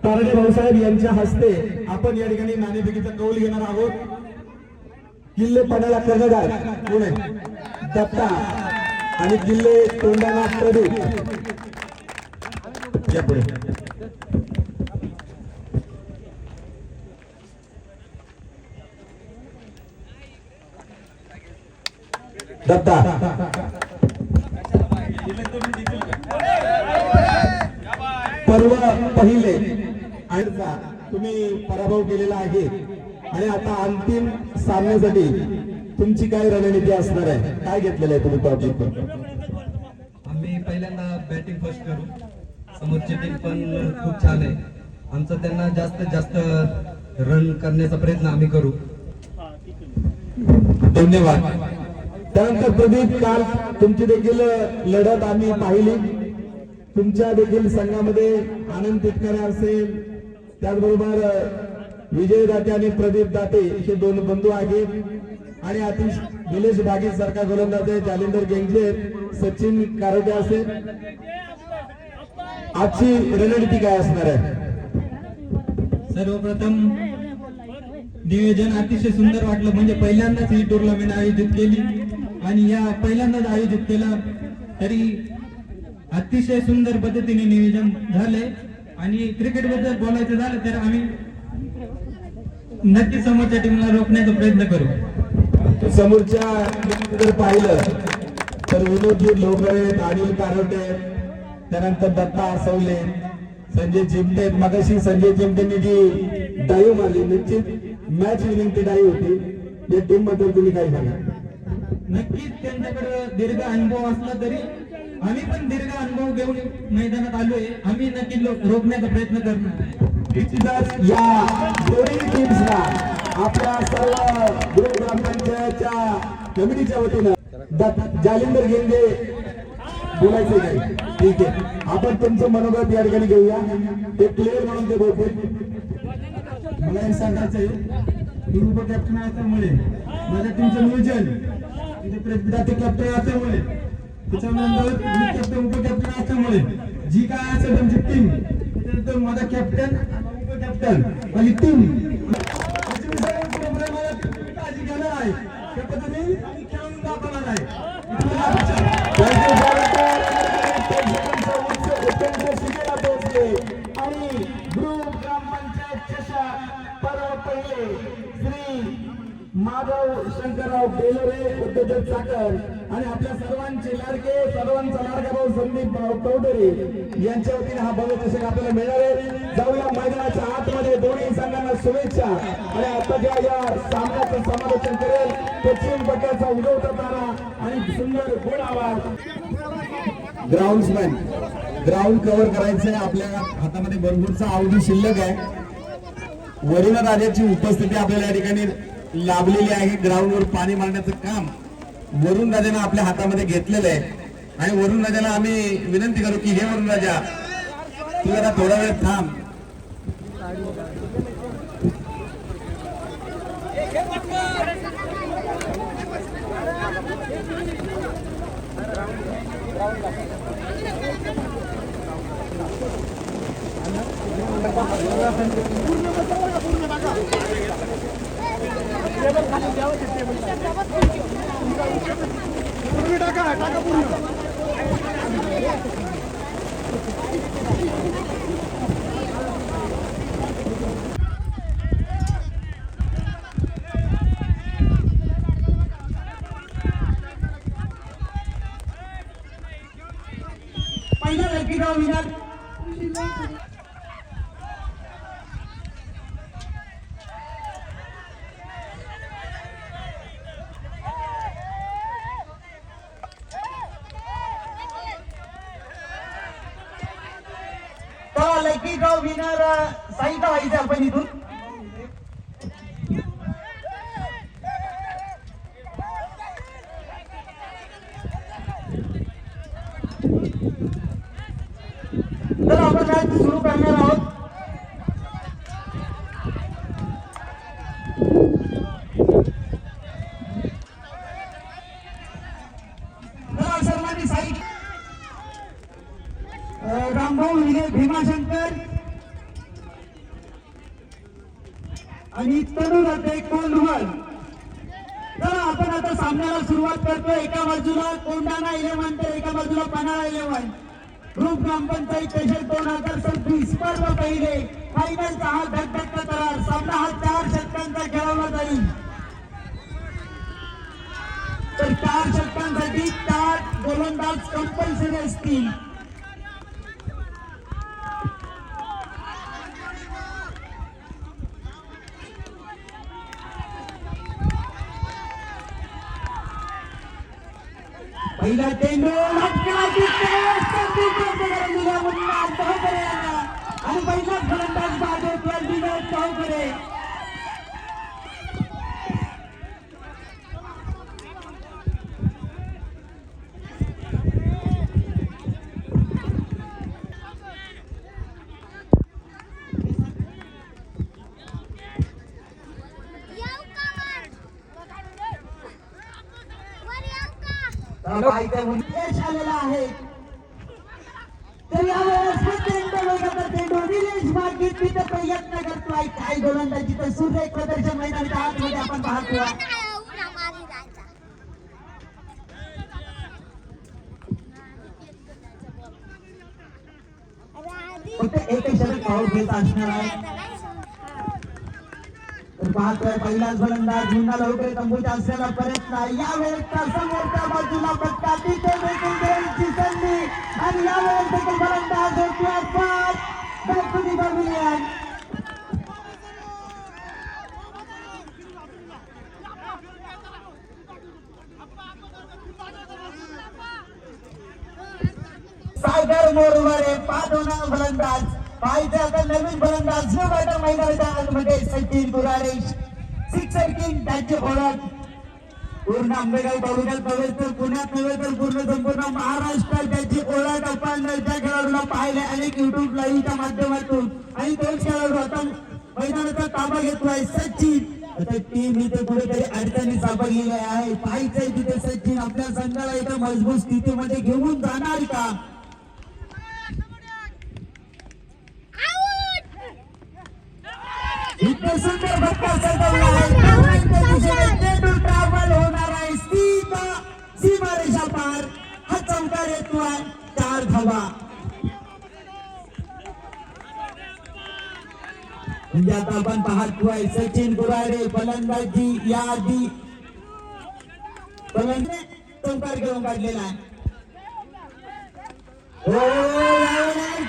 तारडे भाऊसाहेब यांच्या हस्ते आपण या ठिकाणी नाणेफेकीचा कौल घेणार आहोत। किल्ले पणाला कर्णधार पुणे दत्ता आणि किल्ले तोंडाना प्रदीप या पुढे। दत्ता पर्व पहिले आणि तुम्ही पराभव केलेला आहे आणि आता अंतिम सामन्यासाठी तुमची काय रणनीती असणार आहे, काय घेतलेलं आहे तुम्ही टॉपिक? आम्ही पहिल्यांदा बॅटिंग फर्स्ट करू, समोरची टीम पण खूप छान आहे, आमचं त्यांना जास्तीत जास्त रन करण्याचा प्रयत्न आम्ही करू। धन्यवाद। त्यानंतर प्रदीप, काल तुमची देखील लढत आम्ही पाहिली, तुमच्या देखील संघामध्ये आनंद तिटकारे असेल, त्याचबरोबर विजय दाते आणि प्रदीप दाते हे दोन बंधू आहेत आणि अतिश निलेश बागी सारखा गोलंदाज आहे, जालिंदर गेंगजे, सचिन कारोटे असेल। आजची रणनीती काय असणार आहे? सर्वप्रथम नियोजन अतिशय सुंदर वाटलं, म्हणजे पहिल्यांदाच ही टुर्नामेंट आयोजित केली आणि या पहिल्यांदाच आयोजित केला तरी अतिशय सुंदर पद्धतीने नियोजन झाले आणि क्रिकेट बद्दल बोलायचं झालं तर आम्ही नक्की समोरच्या टीमला रोखण्याचा प्रयत्न करू। समोरच्या जर पाहिलं तर विनोदजी लोकरे, अनिल कारोटे, त्यानंतर दत्ता आसवले, संजय चिमटे, मगाशी संजय चिमटेंनी जी डाईव मारली निश्चित मॅच विनिंग ती डाईव होती। या टीम बद्दल तुम्ही काय सांगा? नक्कीच त्यांच्याकडे दीर्घ अनुभव असला तरी आम्ही पण दीर्घ अनुभव घेऊन मैदानात आलोय, आम्ही नक्की रोखण्याचा प्रयत्न करणार। या दोन्ही टीम्सला आपल्या सर्व गृह ग्रामपंचायतच्या कमिटीच्या वतीनं जालिंदर गेंगे बोलायचे काय? ठीक आहे, आपण तुमचं मनोगत या ठिकाणी घेऊया। ते प्लेअर म्हणून ते बोलते, मला हे सांगायचं आहे की उपकॅप्टन असल्यामुळे माझ्या टीमचं नियोजन ते कॅप्टन असल्यामुळे, त्याच्यानंतर कॅप्टन उपकॅप्टन असल्यामुळे जी काय असेल तुमची टीम त्यानंतर माझा कॅप्टन उपकॅप्टन आणि टीम काळजी घेणार आहे, त्या पद्धतीने खेळून दाखवणार आहे। आणि गृह ग्रामपंचायतच्या पर्व पहिले श्री माधव शंकरराव बेलोरे उद्योजक साखर आणि आपल्या सर्वांचे लाडके, सर्वांचा लाडका भाऊ संदीप चौधरी यांच्या वतीने हा भव्य चषक आपल्याला मिळणार आहे। जाऊया मैदानाच्या आतमध्ये, दोन्ही संघांना शुभेच्छा आणि आताच्या या सामन्याचं समालोचन करेल पश्चिम पट्ट्याचा उगवता तारा आणि सुंदर गोड आवाज। ग्राउंड्समॅन ग्राउंड कव्हर करायचंय, आपल्या हातामध्ये भरपूरचा अवधी शिल्लक आहे। वरुण राजाची उपस्थिती आपल्याला या ठिकाणी लाभलेली आहे। ग्राउंडवर पाणी मारण्याचं काम वरुण राजाने आपल्या हातामध्ये घेतलेलं आहे आणि वरुण राजाला आम्ही विनंती करू की हे वरुण राजा तू जरा थोडा वेळ थांब। पहिला लकीगाव विनार लकीगाव विनार साईदा व्हायचं आपण इथून। तर आपण मॅच सुरू करणार आहोत। सर्वांनी साई रामभाऊ विजय भीमाशंकर आणि तरुणाचे कोंढवण. चला आपण आता सामन्याला सुरुवात करतोय. एका बाजूला कोंढाणा 11 तर एका बाजूला पन्हाळा 11. ग्रुप ग्रामपंचायत चषक 2026 पर्व पहिले फायनलचा हा धगधगता करार. सामना हा 4 षटकांचा खेळवला जाईल. तर 4 षटकांसाठी 4 गोलंदाज कंपल्सरी असतील. पहिला चेंडू आणि पहिला फलंदाज बाजू चौकडे. यश आलेला आहे. तर यावेळेस चेंडू निलेश मागे तिथे प्रयत्न करतोय. काय गोलंदाजी तर सुरेख प्रदर्शन मैदानाच्या आतमध्ये आपण पाहतोय. फक्त एकही षटक आउट घेत असणार आहे. तर पाहतोय पहिलाच फलंदाज पुन्हा लवकर तंबूचा असलेला प्रयत्न. यावेळेसचा समोरच्या बाजूला फटका तिथे देखील गोलची संधी आणि यावेळेस देखील फलंदाज होतोय बाद. Back to the pavilion. Sagar Morware पाठवणा फलंदाज. पाहिजे आता नवीन फलंदाज जो बॅटर मैदानाच्या आतमध्ये सचिन गुराडे. सिक्सर किंग त्यांची ओळख पूर्ण आंबेगाव तालुक्यात नव्हे तर पुण्यात नव्हे तर पूर्ण संपूर्ण महाराष्ट्रात त्याची ओळख आपण त्या खेळाडूला पाहिले अनेक युट्यूब लाईव्हच्या माध्यमातून. आणि तोच खेळाडू आता मैदानाचा ताबा घेतोय सचिन. आता टीम इथे कुठेतरी अडचणी सापडलेली आहे. पाहायचंय तिथे सचिन आपल्या संघाला इथे मजबूत स्थितीमध्ये घेऊन जाणार का. इतके सुंदर फटका सजवला आहे. चेंडू ट्रॅव्हल होणार आहे सीमारेषा पार. हा चौकार येतोय. 4 धावा. म्हणजे आता आपण पाहतोय सचिन गुराडे फलंदाजी यादी फलंदाज चौकार घेऊन काढलेला आहे.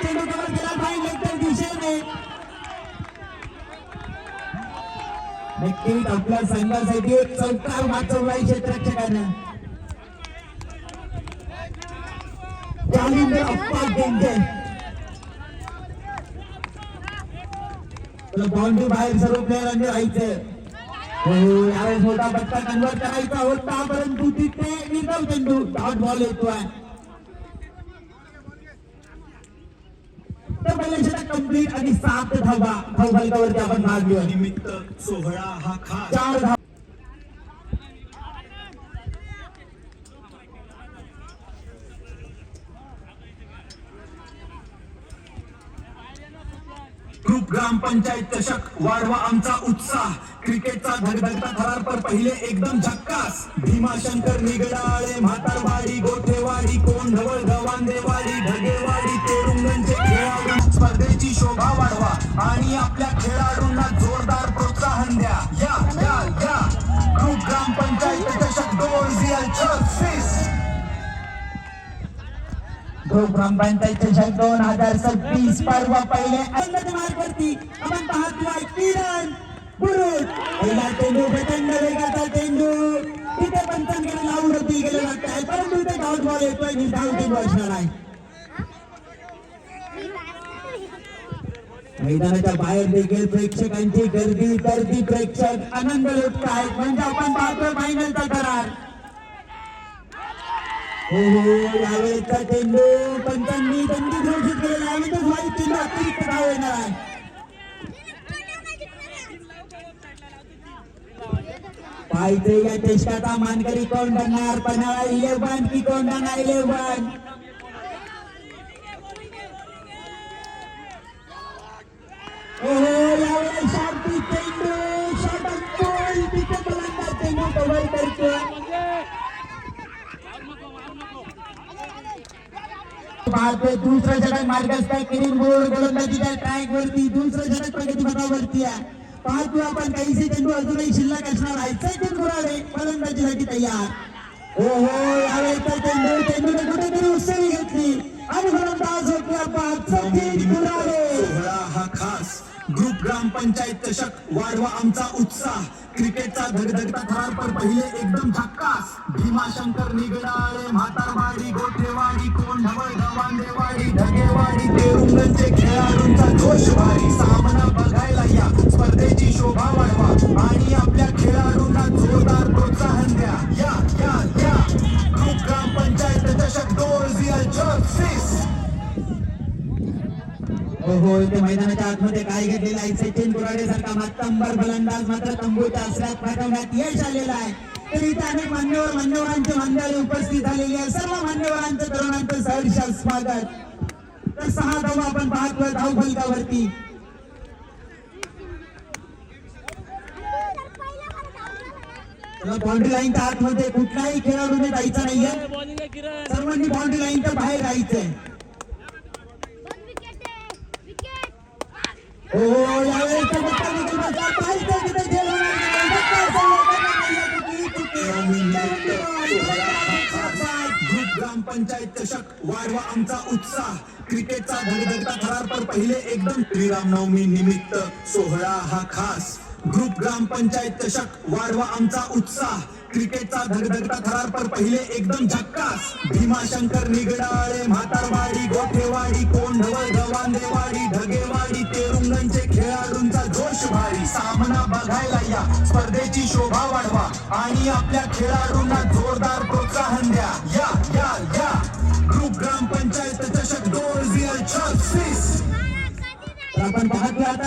चेंडू कव्हर केला पाहिजे तर दिशेने. नक्कीच आपल्या संघासाठी एक चौकार वाचवलाय क्षेत्ररक्षकानं. त्यानंतर अप्पा डेंजर बाउंड्री बाहेर सर्व प्लेयरांनी राहायचं. यावेळेस मोठा फटका कन्वर्ट करायचा होता परंतु तिथे निर्धाव चेंडू डॉट बॉल येतोय. तर पहिला षटक कंप्लीट आणि 7 धावा धावफलकावरती आपण भाग घेऊ. निमित्त सोहळा हा खास 4 धावा. ग्रुप ग्रामपंचायत चषक वाढवा आमचा उत्साह. क्रिकेटचा धगधगता थरार पर पहिले एकदम झक्कास. भीमाशंकर निगडाळे म्हातारवाडी गोठेवाडी कोंढवळ गवांदेवाडी ढगेवाडी तेरुंगणचे खेळाडू स्पर्धेची शोभा वाढवा आणि आपल्या खेळाडूंना जोरदार प्रोत्साहन द्या. या या या ग्रुप ग्रामपंचायत चषक 2026. ग्रुप ग्रामपंचायत चषक 2026 पर्व पहिले मार्गवरती आपण पाहतोय किरण बुरुज. पहिला चेंडू प्रचंड वेगाचा चेंडू तिथे पंचांकडे लावून होती गेले लागतात परंतु इथे डॉट बॉल येतोय. निर्धाव चेंडू असणार आहे. मैदानाच्या बाहेर देखील प्रेक्षकांची गर्दी प्रेक्षक आनंद लुटतायत. म्हणजे आपण पाहतोय फायनलचा करार. यावेळेचा चेंडू पंचांनी बंदी घोषित केलेला आहे. चेंडू अतिरिक्त धाव येणार आहे. पाहिजे या चषकाचा मानकरी कोण बनणार. पन्हाळा 11 की कोंढाणा 11. यावेळेस शांती चेंडू पाहतोय दुसरं षटक मार्गस्थ आहे किरीट बोर्ड गोलंदाजीच्या ट्रॅक वरती दुसरं षटक प्रगतीपथावरती आहे. पाहतोय आपण काहीसे चेंडू अजूनही शिल्लक असणार आहे. चेंडू राहिले फलंदाजीसाठी तयार. हो यावेळेचा चेंडूने कुठेतरी उसळी घेतली आणि फलंदाज होते सचिन गुराळे. सोहळा हा खास ग्रुप ग्रामपंचायत चषक वाढवा आमचा उत्साह. क्रिकेटचा धगधगता थरार पर पहिले एकदम झक्कास. भीमाशंकर निगडाळे म्हातारवाडी गोठेवाडी कोंढवळ गवांदेवाडी ढगेवाडी तेरुंगणचे खेळाडूंचा जोश भारी. सामना बघायला या स्पर्धेची शोभा वाढवा आणि आपल्या खेळाडूंना जोरदार प्रोत्साहन द्या. या या या ग्रुप ग्रामपंचायत चषक 2024. हो इथे मैदानाच्या आतमध्ये काय घेतलेला आहे. सचिन गुराडे सारखा मातंबर फलंदाज मात्र तंबूच्या आश्रयात पाठवण्यात यश आलेलं आहे. तर इथे अनेक मान्यवरांचे मान्यवर उपस्थित झालेले आहे. सर्व मान्यवरांचं तरुणांचं सहर्ष स्वागत. तर 6 धावा आपण पाहतोय धाव फलकावरती. बाउंड्री लाईनच्या आतमध्ये कुठल्याही खेळाडूने जायचं नाहीये. सर्वांनी बाउंड्री लाईनच्या बाहेर जायचंय. हो यावेळेस ग्रुप ग्रामपंचायत चषक वाढवा आमचा उत्साह. क्रिकेटचा धगधगता थरार पर पहिले एकदम श्रीरामनवमी निमित्त सोहळा हा खास. ग्रुप ग्रामपंचायत चषक वाढवा आमचा उत्साह. क्रिकेटचा धगधगता थरार पर पहिले एकदम झक्कास. भीमाशंकर निगडाळे म्हातारवाडी गोठेवाडी कोंढवळ गवांदेवाडी ढगेवाडी तेरुंगणचे खेळाडूंचा जोश भारी. सामना बघायला या स्पर्धेची शोभा वाढवा आणि आपल्या खेळाडूंना जोरदार प्रोत्साहन द्या. या या या ग्रुप ग्रामपंचायत चषक 2024. आपण पाहतोय आता.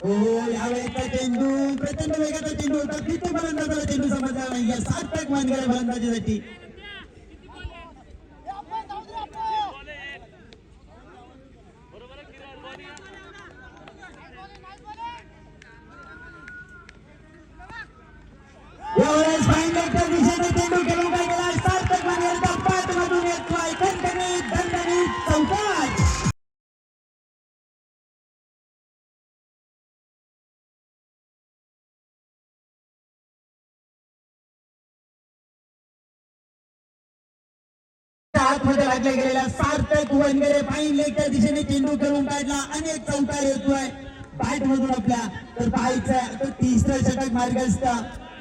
हो यावेळेचा चेंडू प्रचंड वेगाचा चेंडू होता. तिथे फलंदाजाला चेंडू समजला नाही. सार्थक मान गेला फलंदाजीसाठी. यावेळेस फायनलच्या दिशेने चेंडू खेळून काय केला. सार्थक मान गेला पाठ मधून येतोय खणखणीत दणदणीत चौकार. आतमध्ये लागल्या गेलेला सार्थक वनगरे फाईन लेगच्या दिशेने चेंडू खेळून काढला. अनेक चौकार येतोय बॅट मधून आपल्या. तर पाहायचं तर तिसरं षटक मार्गस्थ.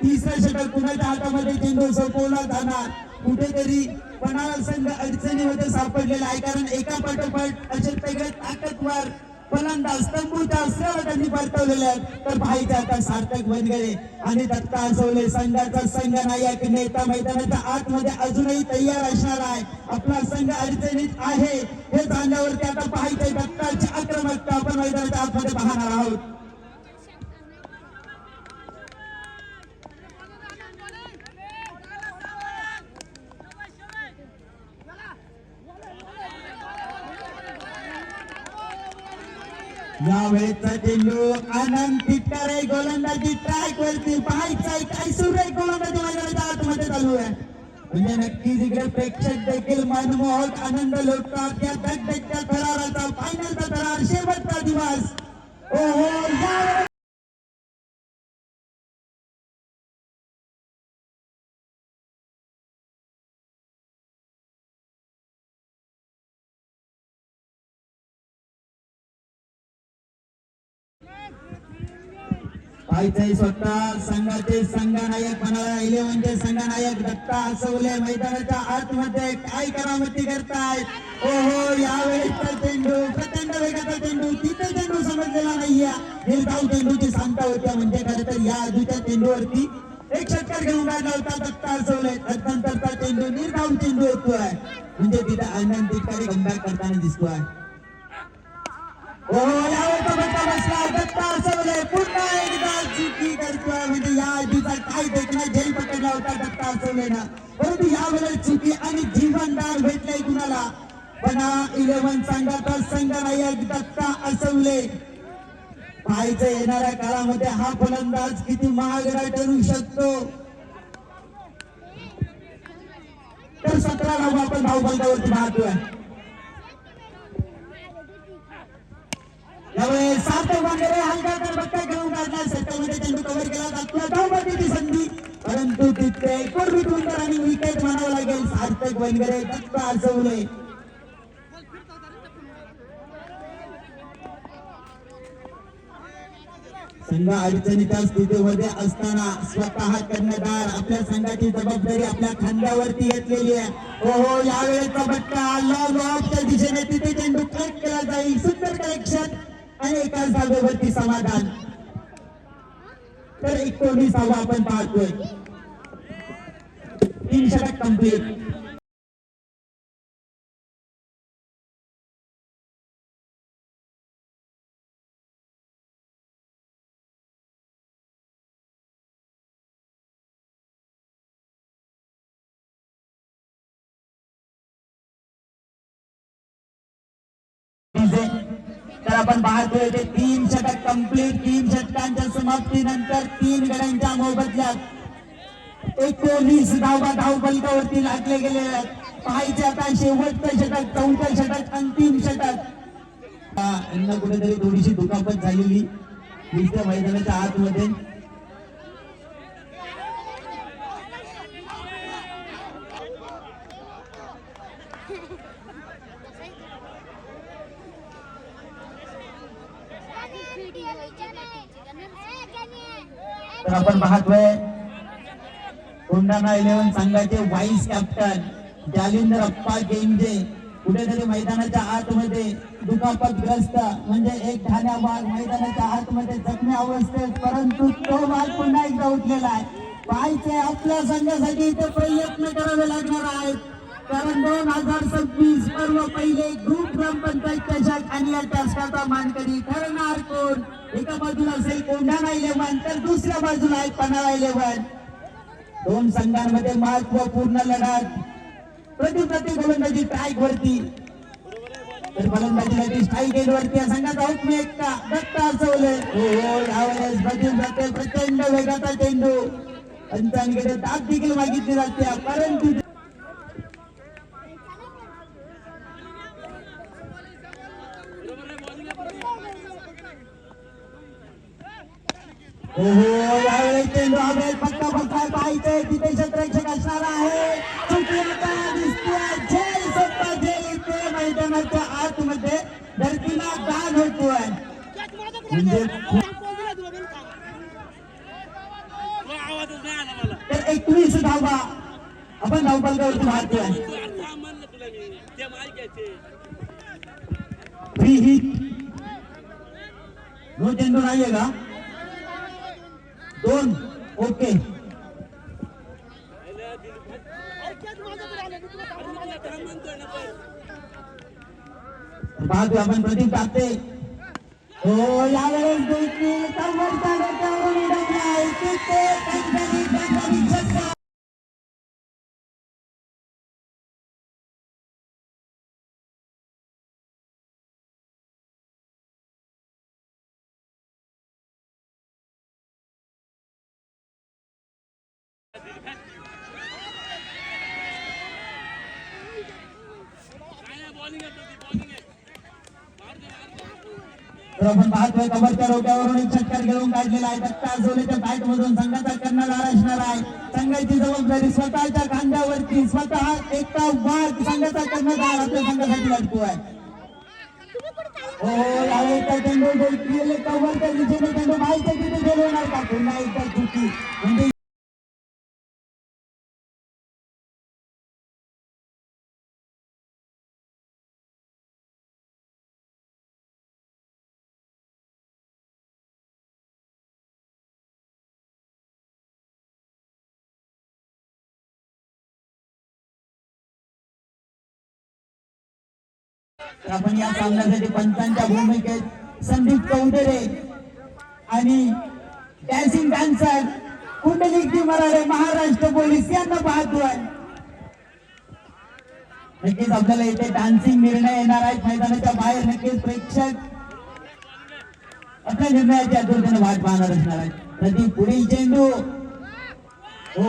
तिसरं षटक कुणाच्या हातामध्ये चेंडू सोपवला जाणार. कुठेतरी पणाला संघ अडचणीमध्ये सापडलेला आहे. कारण एका पाठोपाठ असे वेगळे ताकदवर फलंदाज तंबूच्या आश्रयावर त्यांनी परतवलेले आहेत. तर पाहायचं आता सार्थक वनगरे आणि दत्ता असवले संघाचा संघ नायक नेता मैदानाच्या आतमध्ये अजूनही तयार असणार आहे. आपला संघ अडचणीत आहे हे जाणल्यावरती आता पाहायचंय दत्ताची आक्रमकता आपण मैदानाच्या आतमध्ये पाहणार आहोत. यावेळेचा चेंडू आनंद तिटकारे गोलंदाजी ट्रॅक वरती. पाहायचंय काय सुरेख गोलंदाजी मैदानाच्या आतमध्ये चालू आहे. म्हणजे नक्कीच इकडे प्रेक्षक देखील मनमोहक आनंद लुटतात. या धगधगत्या थराराचा फायनलचा थरार शेवटचा दिवस. ओहो पाहायचंय स्वतः संघाचे संघनायक म्हणाला 11चे संघनायक दत्ता असवले मैदानाच्या आतमध्ये काय करामती करतायत. ओहो यावेळेचा चेंडू प्रचंड वेगाचा चेंडू. तिथे चेंडू समजलेला नाहीये. निर्धाव चेंडूची सांगता होत्या. म्हणजे खरं तर या आधीच्या चेंडूवरती एक षटकार घेऊन काढला होता दत्ता असवले. त्यानंतरचा चेंडू निर्धाव चेंडू येतोय. म्हणजे तिथे आनंद तिटकारे कमबॅक करताना दिसतोय. यावरचा फटका बसला. दत्ता असवले पुन्हा एकदा चुकी करतोय. म्हणजे या आधीचा काय देखणा झेल पकडला होता दत्ता असवलेनं. परंतु यावेळेस चुकी आणि जीवनदान भेटलंय कुणाला. पण 11 संघाचा संघनायक दत्ता असवले. पाहायचं येणाऱ्या काळामध्ये हा फलंदाज किती महागडा ठरू शकतो. तर 17 धावा आपण धावफलकावरती पाहतोय. सार्थक वानखेडे हलका कर बक्का खेळून काढला, सेटलमध्ये चेंडू कव्हर केला जातो, धावपट्टीची संधी, परंतु तिथे कोर्बिट विंगर आणि विकेट म्हणावं लागेल. सार्थक वानखेडे दत्ता आसवले. संघ अडचणीच्या स्थितीमध्ये असताना स्वतः कर्णधार आपल्या संघाची जबाबदारी आपल्या खांद्यावरती घेतलेली आहे. हो यावेळेचा बट्टा लॉबच्या दिशेने तिथे चेंडू कलेक्ट केला जाईल. सुंदर कलेक्शन आणि एकाच धावेवरती समाधान. तर 19वा आपण पाहतोय. 3 षटक कंप्लीट. तर आपण पाहतोय ते 3 षटक कंप्लीट. 3 षटकांच्या समाप्तीनंतर 3 गड्यांच्या मोबदल्यात 19 धावा धावफलकावरती लागले गेले आहेत. पाहायचे आता शेवटचं षटक, 4थं षटक, अंतिम षटक. यांना कुठेतरी थोडीशी दुखापत झालेली दिसते मैदानाच्या आतमध्ये. तर आपण पाहतोय कोंढाणा 11 संघाचे व्हाईस कॅप्टन जालिंदर अप्पा गेंजे कुठेतरी मैदानाच्या आतमध्ये दुखापतग्रस्त, म्हणजे एक ठाण्या भाग मैदानाच्या आतमध्ये जखमी अवस्थेत, परंतु तो भाग पुन्हा एकदा उठलेला आहे. पाहायचे आपल्या संघासाठी इथे प्रयत्न करावे लागणार आहेत, कारण 2026 पर्व पहिले ग्रुप ग्रामपंचायत चषक आणि या चषकाचा मानकरी ठरणार कोण. एका बाजूला असेल कोंढाणा 11 तर दुसऱ्या बाजूला आहे पन्हाळा 11. 2 संघांमध्ये महत्वपूर्ण लढत. प्रति गोलंदाजी स्ट्राईक वरती, तर फलंदाजीसाठी स्ट्राईक एंड वरती या संघाचा हुकूम एकटा दत्ता आसवले. यावेळेस बदल प्रचंड वेगाचा चेंडू पंचांकडे दाब देखील मागितली जाते, परंतु यावेळेस चेंडू आवेल पक्का पक्का पाहिजे. तिथे क्षेत्ररक्षक असणार आहे. चुकी आता दिसतोय झेल सत्ता झेल इथे मैदानाच्या आतमध्ये धरतीला दान होतोय. म्हणजे तर 21 धावा आपण धावफलकावरती पाहतोय. Free hit. नो चेंडू नाहीये का? 2 ओके. पाहतोय आपण प्रदीप टाकते. हो यावेळेस देखील कव्हरच्या डोक्यावरून उडवलाय. तिथे कंपनी षटकार. तर आपण पाहतोय कव्हरच्या डोक्यावरून एक षटकार घेऊन काढलेला आहे. दत्ता आसवलेच्या बॅट मधून संघाचा कर्णधार असणार आहे. संघाची जबाबदारी स्वतःच्या खांद्यावरती, स्वतः एकटा वाघ संघाचा कर्णधार आपल्या संघासाठी लढतोय. हो यावेळेचा चेंडू कव्हरच्या दिशेने चेंडू माहिती तिथे गेलो होणार का? पुन्हा एकदा चुकी. म्हणजे आपण या सामन्यासाठी पंचांच्या भूमिकेत संदीप चौधरी आणि डॅन्सिंग डान्सर कुंडलिक मराठे महाराष्ट्र पोलीस यांना पाहतोय. नक्कीच आपल्याला इथे डान्सिंग निर्णय येणार आहेत मैदानाच्या बाहेर. नक्कीच प्रेक्षक आपल्या निर्णयाची आतुरतेने वाट पाहणार असणार आहेत. प्रदीप पुढील चेंडू. हो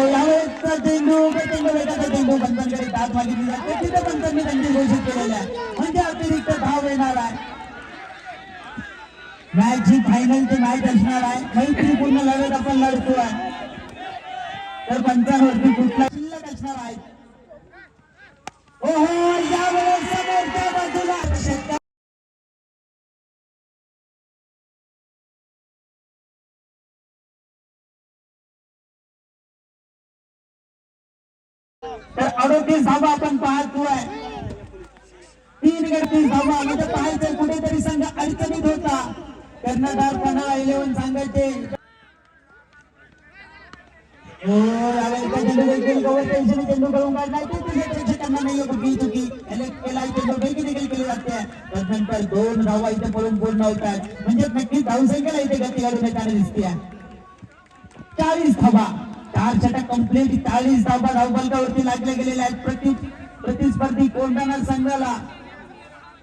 यावेळेसचा चेंडू वेगाचा चेंडू पंचांकडे दाद मागितली जाते. तिथे पंचांनी त्यांची घोषित केलेल्या आहे, म्हणजे अतिरिक्त धाव येणार आहे. मॅच ही फायनलची मॅच असणार आहे. मैत्रीपूर्ण लढत आपण लढतोय, तर पंचांवरती कुठला शिल्लक असणार आहे. ओहो, यावेळेस समोरच्या बाजूला तर 38 धावा आपण पाहतोय. 3 गड 30 धावा म्हणजे पाहायचं कुठेतरी संघ अडचणीत होता. कर्णधार पन्हाळा 11 सांगायचे. चेंडू करून काढणार प्रेक्षकांना नाही कुठली चुकी चेंडू देखील केली जाते. त्यानंतर 2 धावा इथे पळून पूर्ण होतात, म्हणजे नक्कीच धावसंख्येला इथे गती घालून येताना दिसते. 40 धावा, 4 षटक कंप्लीट. 40 धावा धावफलकावरती लागले गेलेले आहेत. प्रतिस्पर्धी कोंढाणा संघाला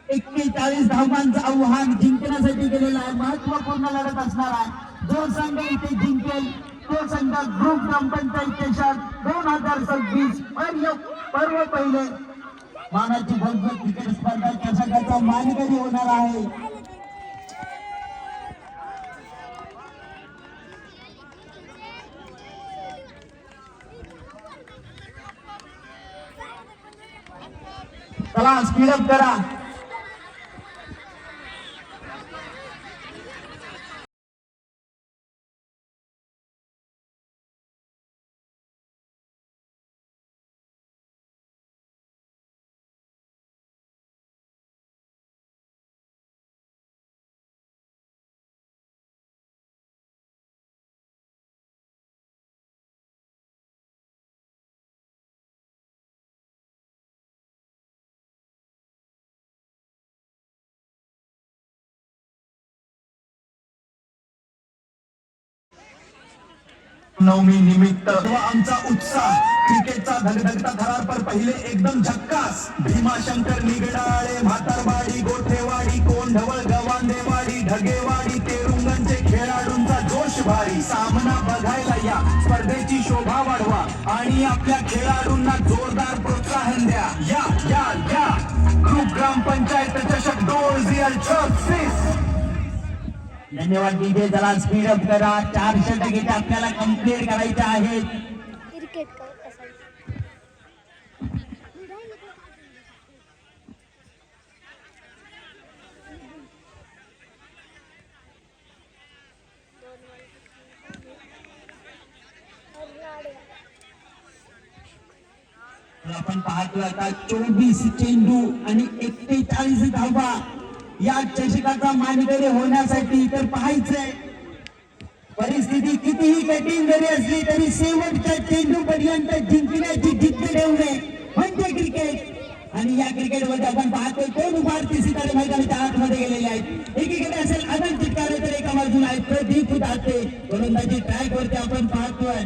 41 धावांचं आव्हान जिंकण्यासाठी गेलेला आहे. महत्वपूर्ण लढत असणार आहे. जो संघ इथे जिंकेल तो संघ ग्रुप ग्रामपंचायत चषक 2026 पर्व पहिले मानाची भव्य क्रिकेट स्पर्धा चषकाचा मानकरी होणार आहे. चला स्पीडअप करा. नवमी निमित्त आमचा उत्साह क्रिकेटचा धगधगता थरार पर पहिले एकदम झक्कास. भीमाशंकर निगडाळे म्हातारवाडी गोठेवाडी कोंढवळ गवांदेवाडी ढगेवाडी तेरुंगणचे खेळाडूंचा जोश भारी. सामना बघायला या, स्पर्धेची शोभा वाढवा आणि आपल्या खेळाडूंना जोरदार प्रोत्साहन द्या. या या या ग्रुप ग्रामपंचायत चषक 2026. धन्यवाद डीजे. जरा स्पीडअप करा. 4 षटक इथे आपल्याला कंप्लीट करायचे आहेत. क्रिकेट असायचं. आपण पाहतोय आता 24 चेंडू आणि 41 धावा या चषकाचा मानकरी होण्यासाठी. तर पाहायचंय परिस्थिती कितीही कठीण जरी असली तरी शेवटच्या चेंडू पर्यंत जिंकण्याची जिद्द ठेवणे म्हणजे क्रिकेट. आणि या क्रिकेटमध्ये आपण पाहतोय 2 भारतीय सितारे मैदानाच्या आतमध्ये गेलेले आहेत. एकीकडे असेल आनंद चितकारे तर एका बाजूला आहे प्रदीप दाते. गोलंदाजी ट्रॅक वरती आपण पाहतोय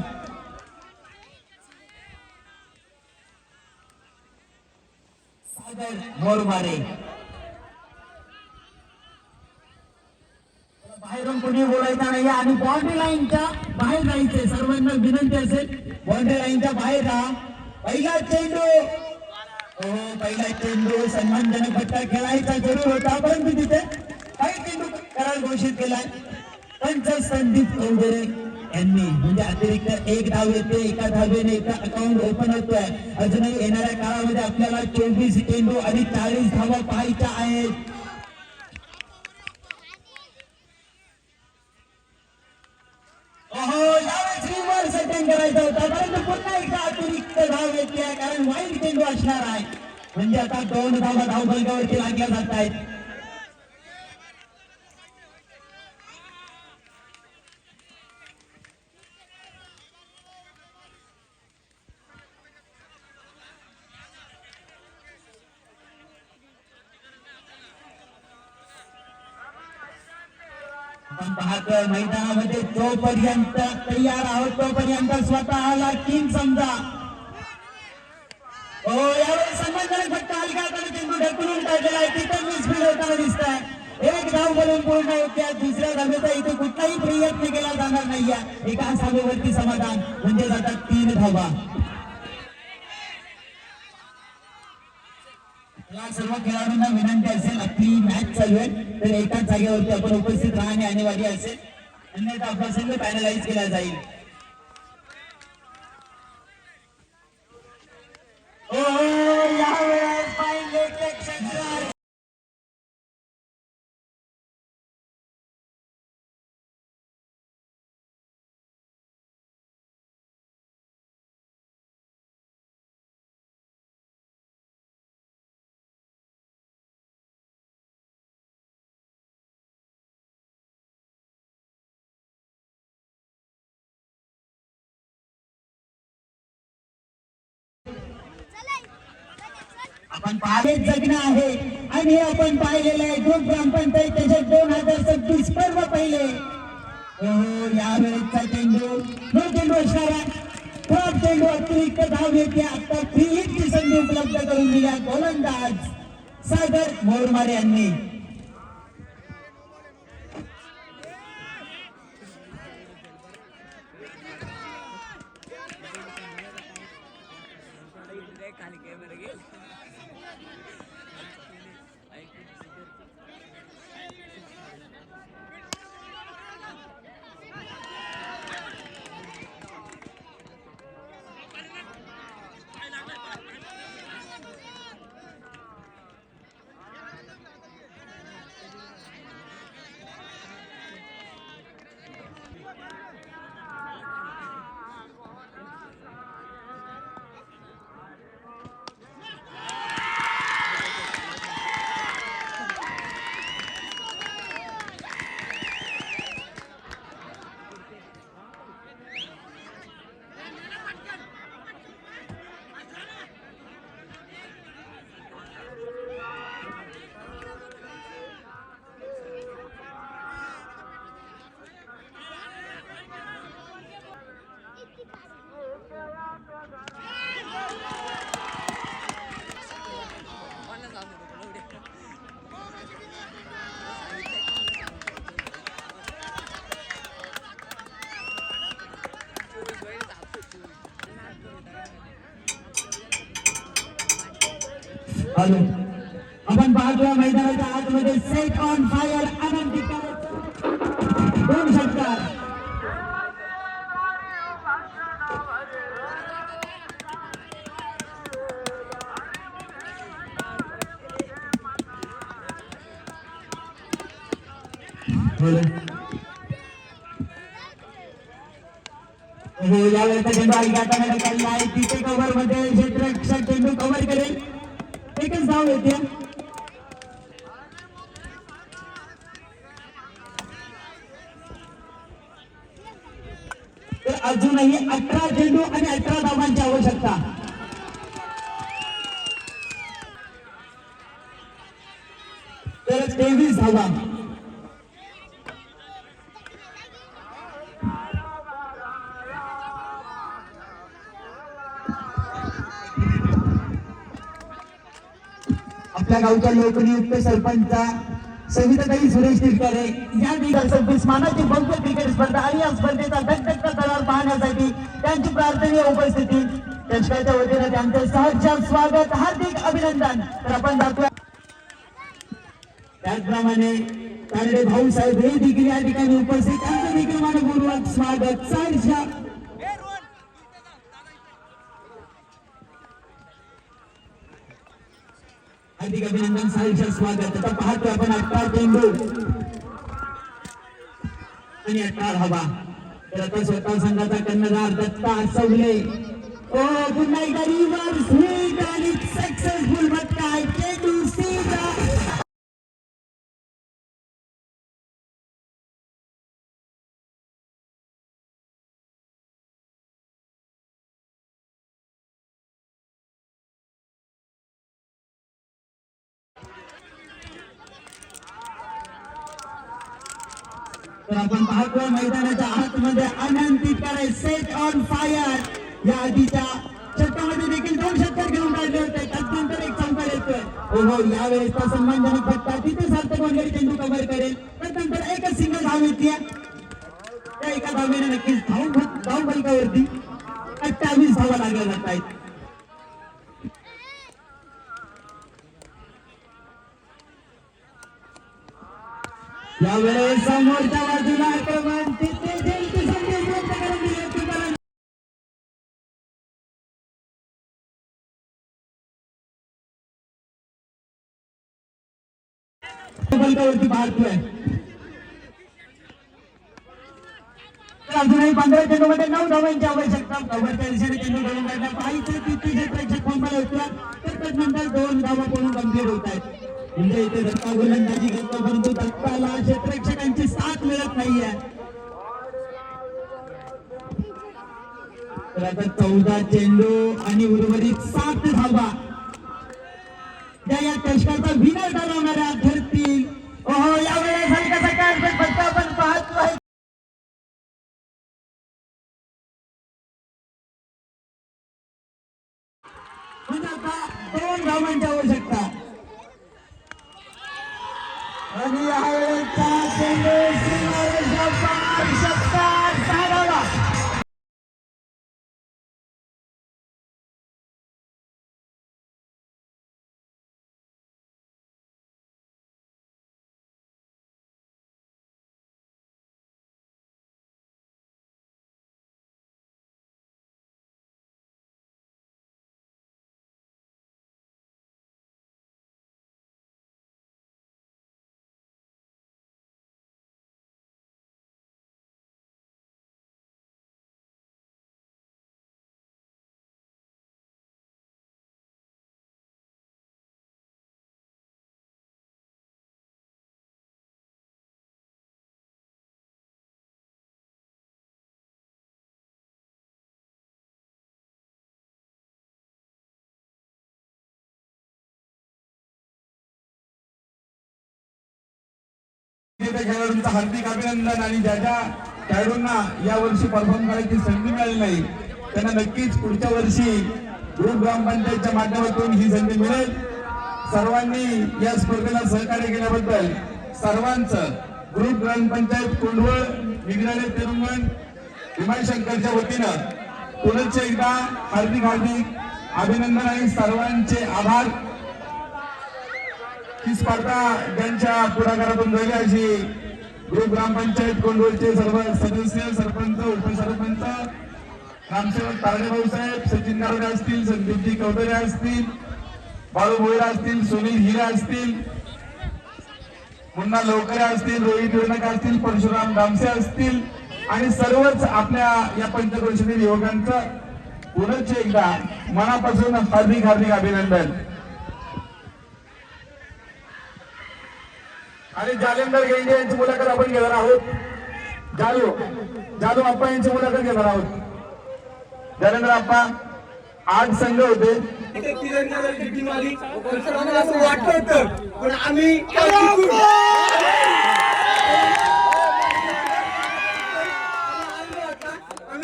सागर मोरमारे. बाहेरून कोणी बोलायचं नाही आणि बाउंड्री लाईनच्या बाहेर जायचे. सर्वांना विनंती असेल बाउंड्री लाईनच्या बाहेर राहा. पहिला चेंडू, पहिला चेंडू सन्मानजनक फटका खेळायचा जरूर होता, परंतु तिथे काही चेंडू करार घोषित केलाय. पंच संदीप चौधरी यांनी, म्हणजे अतिरिक्त 1 धाव येते. एका धावेने एका अकाउंट ओपन होतोय. अजूनही येणाऱ्या काळामध्ये आपल्याला 24 चेंडू आणि 40 धावा पाहायच्या आहेत. यावेळेस रिव्हर्स अटेंड करायचा होता, परंतु पुन्हा एकदा अतिरिक्त धाव येते आहे कारण वाईट चेंडू असणार आहे. म्हणजे आता 2 धावा धावफलकावरती लागल्या जात आहेत. आपण पाहतोय मैदानामध्ये जोपर्यंत तयार आहोत तोपर्यंत स्वतःला किंग समजा. यावेळी सन्मानजनक फटका हलका हाताने चेंडू ढकलून टाकलेला आहे. तिथं मिसफील्ड होताना दिसत आहे. 1 धाव बोलून पूर्ण होत्या. दुसऱ्या धावेचा इथे कुठलाही प्रयत्न केला जाणार नाहीये. एका धावेवरती समाधान म्हणजे जातात 3 धावा. सर्व खेळाडूंना विनंती असेल, आपली मॅच चालू आहे तर एकाच जागेवरती आपण उपस्थित राहणे अनिवार्य असेल, अन्यथा आपला संघ पॅनलाइज केला जाईल. यावेळेस पाहिले प्रेक्षक आपण पाहिले जगणं आहे आणि हे आपण पाहिलेलं आहे. ग्रुप ग्रामपंचायत त्याच्यात 2026 पर्व पहिले. यावेळेचा चेंडू नो चेंडू असणार आहे. क्रॉप चेंडू अतिरिक्त धाव येते. आता फ्री हिटची संधी उपलब्ध करून दिल्या गोलंदाज सागर मोरमारे यांनी. आपण पाहतोय मैदानाच्या आतमध्ये सेट ऑन फायर आनंद 2 षटकार. यावेळेचा चेंडू आघाताने ढकलला आहे. तिथे कव्हर मध्ये क्षेत्ररक्षक चेंडू कव्हर करेल. एकच धाव येते. तर अजूनही 18 चेंडू आणि 18 धावांची आवश्यकता. तर 23 धावा. आपल्या गावच्या लोकनियुक्त सरपंच सविताताई सुरेश तिरकारे या 2026 मानाची भव्य क्रिकेट स्पर्धा आणि या स्पर्धेचा धगधगता तळावर पाहण्यासाठी त्यांची प्रार्थनीय उपस्थिती. चषकाच्या वतीने त्यांचे सहर्ष स्वागत, हार्दिक अभिनंदन. तर आपण जातोय त्याचप्रमाणे तारडे भाऊसाहेब हे देखील या ठिकाणी उपस्थित, त्यांचं देखील मनपूर्वक स्वागत. सहर्ष हार्दिक अभिनंदन, सहर्ष स्वागत. आता पाहतोय आपण 18 चेंडू आणि 18 धावा. तर आता स्वतः संघाचा कर्णधार दत्ता चौले पुन्हा एकदा रिव्हर्स हिट आणि सक्सेसफुल फटका. चेंडू सीधा तर आपण पाहतोय मैदानाच्या आतमध्ये आनंदित करे सेट ऑन फायर. या आधीच्या षटकामध्ये देखील 2 षटकार घेऊन काढले होते. त्यानंतर एक चौकार येतोय. यावेळेसचा सन्मानजनक फटका तिथे सार्थक वनगरे चेंडू कव्हर करेल. त्यानंतर एकच सिंगल धाव येते. त्या एका धावेने नक्कीच धाव फलकावरती 28 धावा लागल्या जात आहेत. यावेळेस समोरच्या बाजूला आक्रमण तिथे जयंती संदेश व्यक्त करून विनंती करा. बलकावरती पाहतोय अजूनही 15 चेंडूमध्ये 9 धावांची आवश्यकता. कव्हरच्या दिशेने चेंडू घडून काढला पाहिजे तिथे प्रेक्षक पंपाला होता तर त्यानंतर 2 धावा पडून गंभीर होत आहेत. म्हणजे इथे धक्का गोलंदाजी घेतो परंतु धक्काला क्षेत्ररक्षकांची साथ मिळत नाहीये. तर आता 14 चेंडू आणि उर्वरित 7 धावा या टष्काचा विनर ठरवणाऱ्या ठरतील. ओहो यावेळेस हलकासा कार्पेट फटका आपण पाहतोय. म्हणजे आता 2 धावांची आवश्यकता आणि यावेळेचा चेंडू सीमारेषा पार षटकार 6 धावा. खेळाडूंचं हार्दिक अभिनंदन आणि ज्या ज्या खेळाडूंना या वर्षी परफॉर्म करायची संधी मिळाली नाही त्यांना नक्कीच पुढच्या वर्षी ग्रुप ग्रामपंचायतच्या माध्यमातून ही संधी मिळेल. सर्वांनी या स्पर्धेला सहकार्य केल्याबद्दल सर्वांचं ग्रुप ग्रामपंचायत कोंढवळ निगराणे तेरुंगण भीमाशंकरच्या वतीनं पुनश्च एकदा हार्दिक अभिनंदन आणि सर्वांचे आभार. ही स्पर्धा ज्यांच्या पुढाकारातून झाली अशी ग्रुप ग्रामपंचायत कोंढवळचे सर्व सदस्य सरपंच उपसरपंच ग्रामसेवक तारडे भाऊसाहेब सचिन नारडे असतील संदीपजी कवटरे असतील बाळू भोईरा असतील सुनील हिरा असतील मुन्ना लवकरे असतील रोहित विरनक असतील परशुराम दामसे असतील आणि सर्वच आपल्या या पंचक्रोशीतील युवकांचं पुनश्च एकदा मनापासून हार्दिक अभिनंदन. आणि जालेंदर गेंडे यांची मुलाखत आपण घेणार आहोत. जालू आप्पा यांची मुलाखत घेणार आहोत. जालेंदर आप्पा 8 संघ होते असं वाटलं होतं पण आम्ही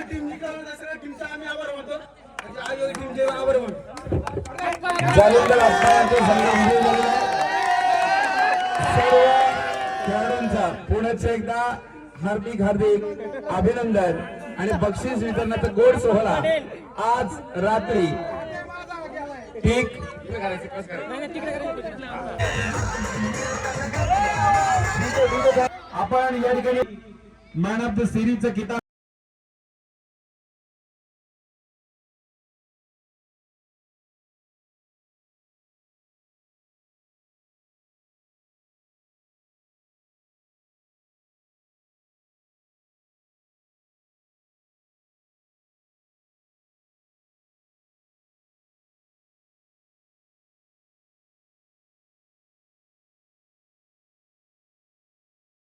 टीम जिंकला सगळ्या टीमचा आम्ही आभार मानतो. टीमचे आभार मानतो. जालेंदर आप्पा यांचे संघ सर्व खेळाडूंचा पुनश्च एकदा हार्दिक अभिनंदन आणि बक्षीस वितरणाचा गोड सोहळा आज रात्री ठीक आपण या ठिकाणी मॅन ऑफ द सिरीजचा किताब